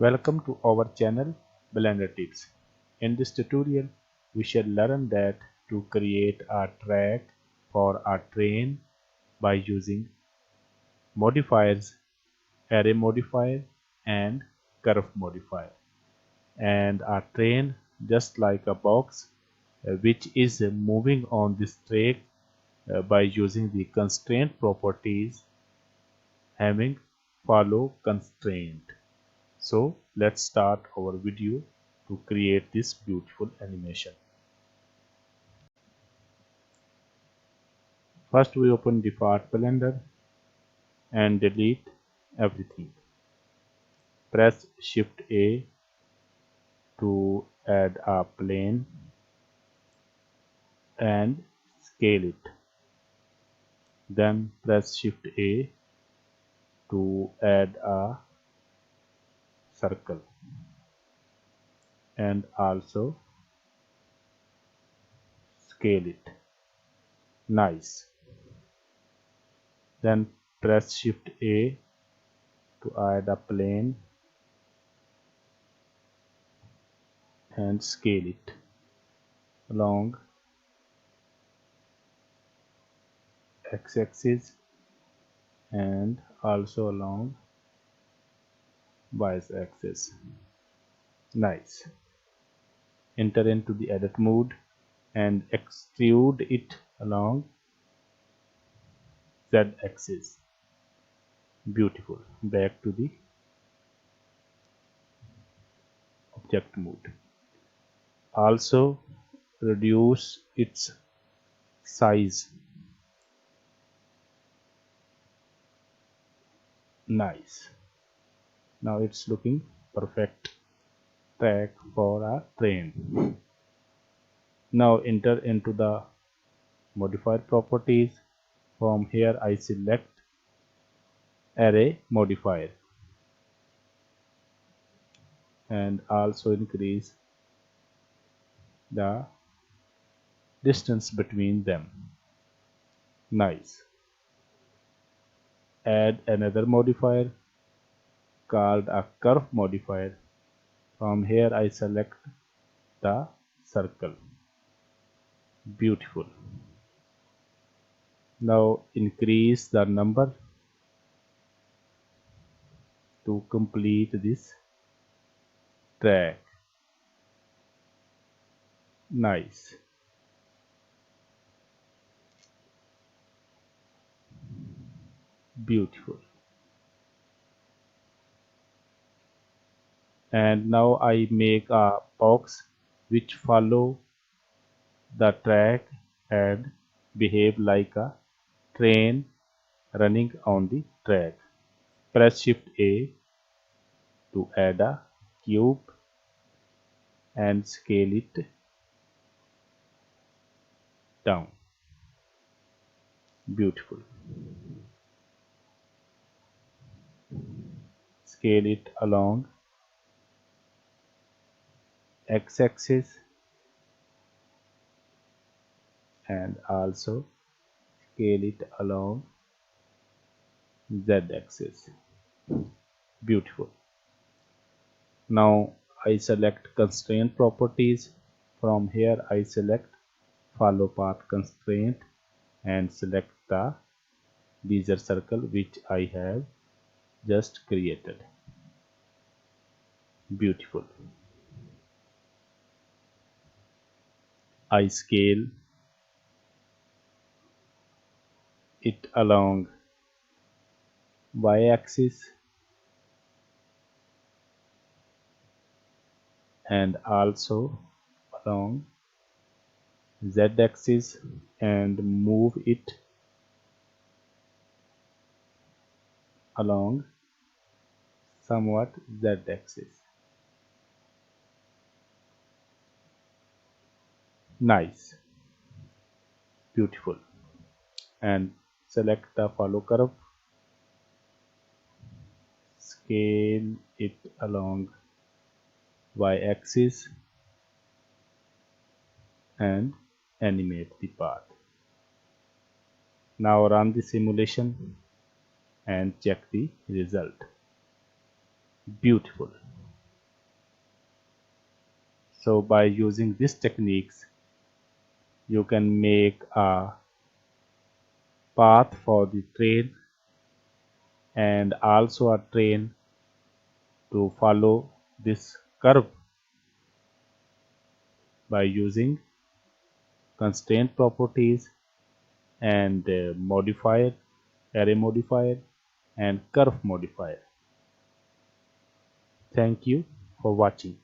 Welcome to our channel Blender Tips. In this tutorial, we shall learn that to create a track for a train by using modifiers, array modifier and curve modifier, and a train just like a box which is moving on this track by using the constraint properties having follow constraint. So let's start our video to create this beautiful animation. First we open default Blender and delete everything. Press Shift A to add a plane and scale it. Then press Shift A to add a circle and also scale it. Nice. Then press Shift A to add a plane and scale it along x-axis and also along y-axis. Nice. Enter into the edit mode and extrude it along z-axis. Beautiful. Back to the object mode. Also reduce its size. Nice. Now it's looking perfect track for a train. Now enter into the modifier properties. From here I select array modifier and also increase the distance between them. Nice. Add another modifier called a curve modifier. From here I select the circle. Beautiful. Now increase the number to complete this track. Nice. Beautiful. And now I make a box which follow the track and behave like a train running on the track. Press Shift A to add a cube and scale it down. Beautiful. Scale it along x-axis and also scale it along z-axis. Beautiful. Now I select constraint properties. From here I select follow path constraint and select the bezier circle which I have just created. Beautiful. I scale it along y-axis and also along z-axis and move it along somewhat z-axis. Nice. Beautiful. And select the follow curve, scale it along y-axis and animate the path. Now run the simulation and check the result. Beautiful. So by using these techniques, you can make a path for the train and also a train to follow this curve by using constraint properties and modifier, array modifier and curve modifier. Thank you for watching.